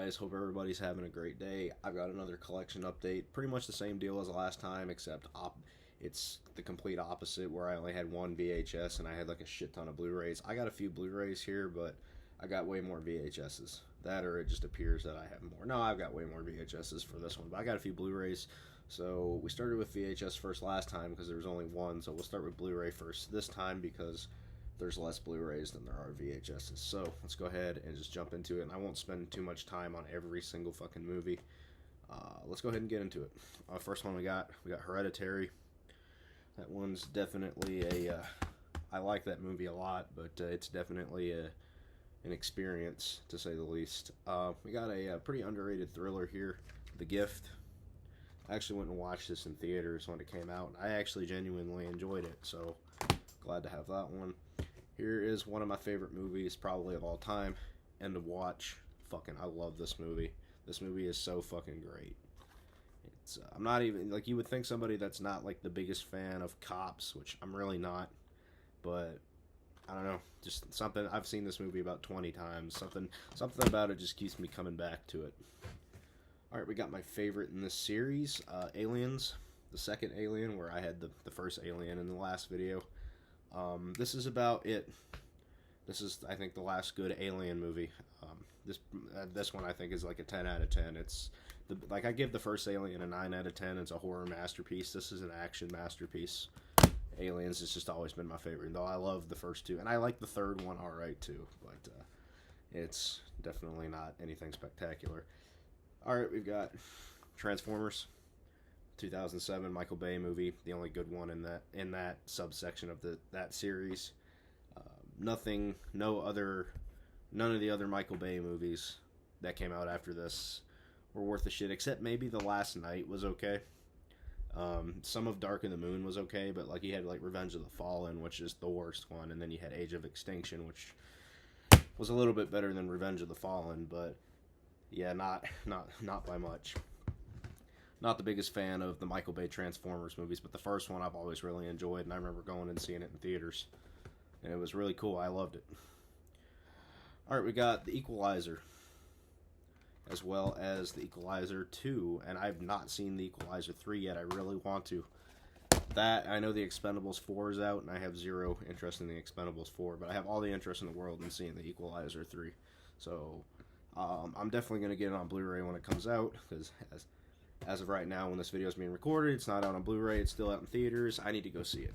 guys? Hope everybody's having a great day. I've got another collection update. Pretty much the same deal as last time, except it's the complete opposite, where I only had one VHS and I had like a shit ton of Blu-rays. I got a few Blu-rays here, but I got way more VHSs. That, or it just appears that I have more. No, I've got way more VHSs for this one, but I got a few Blu-rays. So we started with VHS first last time because there was only one, so we'll start with Blu-ray first this time because there's less Blu-rays than there are VHSs. So let's go ahead and just jump into it, and I won't spend too much time on every single fucking movie. Let's go ahead and get into it. First one we got Hereditary. That one's definitely I like that movie a lot, but it's definitely an experience, to say the least. We got a pretty underrated thriller here, The Gift. I actually went and watched this in theaters when it came out, and I actually genuinely enjoyed it, so glad to have that one. Here is one of my favorite movies, probably of all time, End of Watch. Fucking, I love this movie. This movie is so fucking great. It's I'm not even, like, you would think somebody that's not, like, the biggest fan of cops, which I'm really not, but I don't know, just something, I've seen this movie about 20 times. Something about it just keeps me coming back to it. Alright, we got my favorite in this series, Aliens. The second Alien, where I had the first Alien in the last video. This is about it. This is, I think, the last good Alien movie. This one I think is like a 10 out of 10. It's like, I give the first Alien a 9 out of 10. It's a horror masterpiece. This is an action masterpiece. Aliens has just always been my favorite, though I love the first two, and I like the third one alright too, but it's definitely not anything spectacular. Alright, we've got Transformers, 2007 Michael Bay movie, the only good one in that subsection of that series. None of the other Michael Bay movies that came out after this were worth a shit, except maybe The Last Night was okay. Some of Dark of the Moon was okay, but like, you had like Revenge of the Fallen, which is the worst one, and then you had Age of Extinction, which was a little bit better than Revenge of the Fallen, but yeah, not by much. Not the biggest fan of the Michael Bay Transformers movies, but the first one I've always really enjoyed, and I remember going and seeing it in theaters, and it was really cool. I loved it. Alright, we got The Equalizer, as well as The Equalizer 2, and I've not seen The Equalizer 3 yet. I really want to. I know The Expendables 4 is out, and I have zero interest in The Expendables 4, but I have all the interest in the world in seeing The Equalizer 3. So, I'm definitely going to get it on Blu-ray when it comes out, because as of right now, when this video is being recorded, it's not out on Blu-ray, it's still out in theaters. I need to go see it.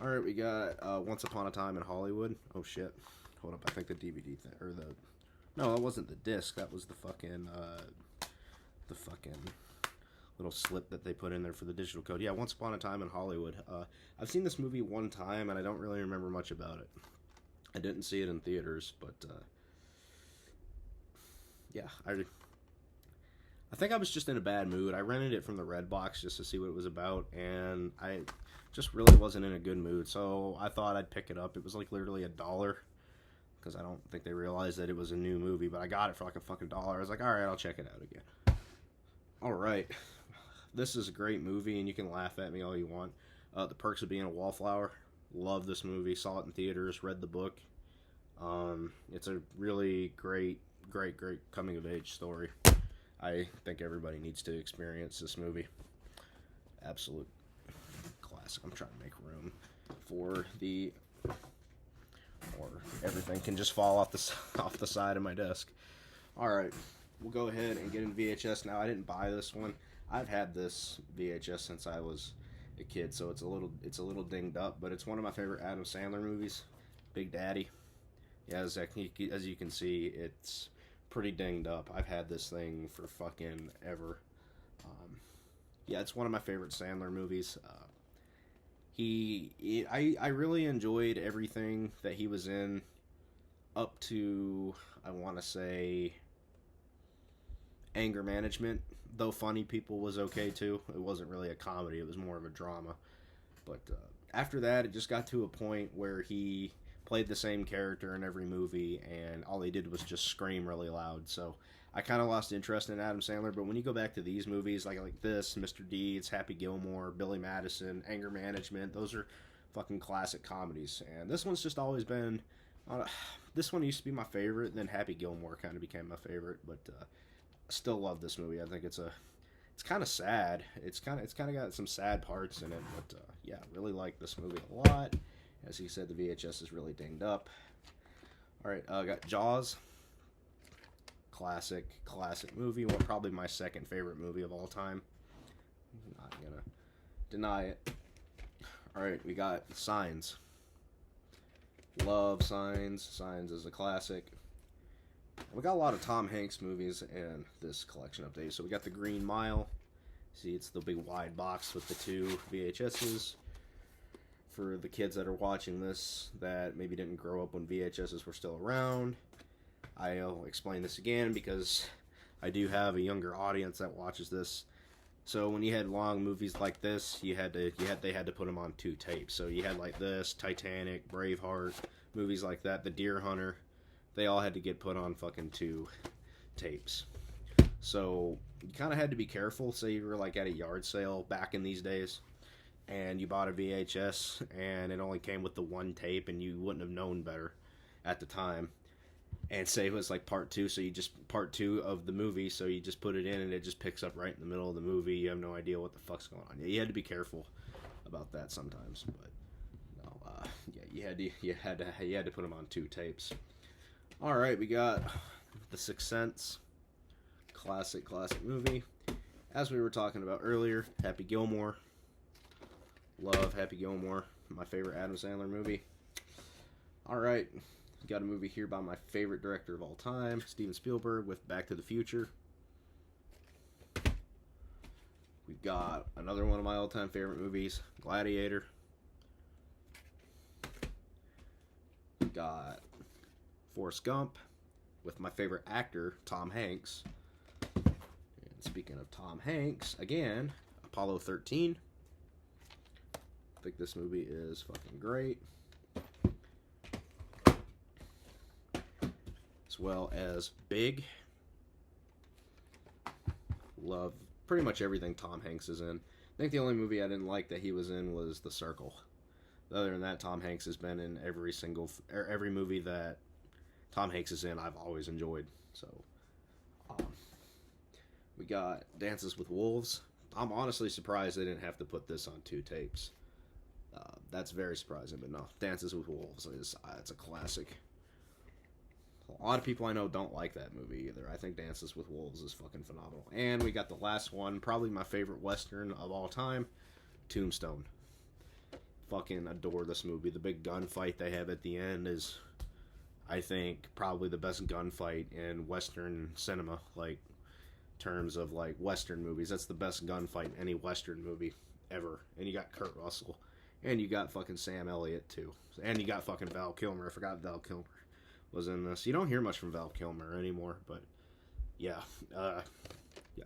Alright, we got Once Upon a Time in Hollywood. Oh shit. Hold up, I think the DVD thing, or the... No, that wasn't the disc, that was the fucking little slip that they put in there for the digital code. Yeah, Once Upon a Time in Hollywood. I've seen this movie one time, and I don't really remember much about it. I didn't see it in theaters, but, yeah, I think I was just in a bad mood. I rented it from the Redbox just to see what it was about, and I just really wasn't in a good mood, so I thought I'd pick it up. It was like literally $1, because I don't think they realized that it was a new movie, but I got it for like a fucking $1. I was like, alright, I'll check it out again. Alright, this is a great movie, and you can laugh at me all you want. The Perks of Being a Wallflower. Love this movie, saw it in theaters, read the book. It's a really great coming of age story. I think everybody needs to experience this movie. Absolute classic. I'm trying to make room for or everything can just fall off the side of my desk. Alright, we'll go ahead and get into VHS now. I didn't buy this one. I've had this VHS since I was a kid, so it's a little dinged up, but it's one of my favorite Adam Sandler movies, Big Daddy. Yeah, as you can see, it's pretty dinged up. I've had this thing for fucking ever. Yeah, it's one of my favorite Sandler movies. I really enjoyed everything that he was in up to, I want to say, Anger Management. Though Funny People was okay too. It wasn't really a comedy, it was more of a drama. But after that, it just got to a point where he played the same character in every movie, and all he did was just scream really loud. So I kind of lost interest in Adam Sandler, but when you go back to these movies, like this, Mr. Deeds, Happy Gilmore, Billy Madison, Anger Management, those are fucking classic comedies. And this one's just always been Uh, this one used to be my favorite, and then Happy Gilmore kind of became my favorite, but I still love this movie. I think it's kind of sad. It's kind of got some sad parts in it, but yeah, really like this movie a lot. As he said, the VHS is really dinged up. All right, I got Jaws. Classic movie. Well, probably my second favorite movie of all time. I'm not gonna deny it. All right, we got Signs. Love Signs. Signs is a classic. We got a lot of Tom Hanks movies in this collection update. So we got The Green Mile. See, it's the big wide box with the 2 VHSs. For the kids that are watching this that maybe didn't grow up when VHSs were still around, I'll explain this again because I do have a younger audience that watches this. So when you had long movies like this, they had to put them on 2 tapes. So you had like this, Titanic, Braveheart, movies like that, The Deer Hunter. They all had to get put on fucking 2 tapes. So you kind of had to be careful. Say you were like at a yard sale back in these days, and you bought a VHS, and it only came with the 1 tape, and you wouldn't have known better at the time. And say it was like part 2, so you just part 2 of the movie, so you just put it in, and it just picks up right in the middle of the movie. You have no idea what the fuck's going on. Yeah, you had to be careful about that sometimes, but no, yeah, you had to put them on 2 tapes. All right, we got The Sixth Sense, classic movie. As we were talking about earlier, Happy Gilmore. Love Happy Gilmore, my favorite Adam Sandler movie. All right, got a movie here by my favorite director of all time, Steven Spielberg, with Back to the Future. We've got another one of my all-time favorite movies, Gladiator. We've got Forrest Gump, with my favorite actor, Tom Hanks. And speaking of Tom Hanks, again, Apollo 13. I think this movie is fucking great. As well as Big. Love pretty much everything Tom Hanks is in. I think the only movie I didn't like that he was in was The Circle. Other than that, Tom Hanks has been in every movie that Tom Hanks is in, I've always enjoyed. So, we got Dances with Wolves. I'm honestly surprised they didn't have to put this on 2 tapes. That's very surprising, but no. Dances with Wolves it's a classic. A lot of people I know don't like that movie either. I think Dances with Wolves is fucking phenomenal. And we got the last one, probably my favorite Western of all time, Tombstone. Fucking adore this movie. The big gunfight they have at the end is, I think, probably the best gunfight in Western cinema, like, terms of, like, Western movies. That's the best gunfight in any Western movie ever. And you got Kurt Russell. And you got fucking Sam Elliott, too. And you got fucking Val Kilmer. I forgot Val Kilmer was in this. You don't hear much from Val Kilmer anymore, but, yeah.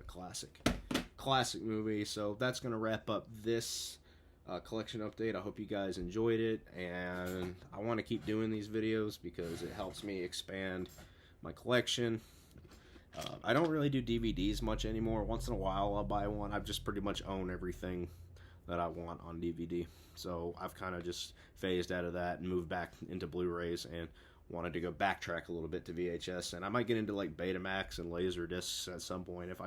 Classic movie. So that's going to wrap up this collection update. I hope you guys enjoyed it, and I want to keep doing these videos because it helps me expand my collection. I don't really do DVDs much anymore. Once in a while I'll buy one. I've just pretty much own everything that I want on DVD, so I've kind of just phased out of that and moved back into Blu-rays and wanted to go backtrack a little bit to VHS, and I might get into like Betamax and Laserdiscs at some point if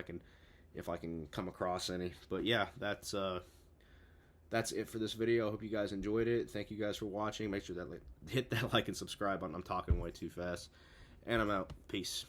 I can come across any. But yeah, that's it for this video. I hope you guys enjoyed it. Thank you guys for watching. Make sure that hit that like and subscribe button. I'm talking way too fast. And I'm out. Peace.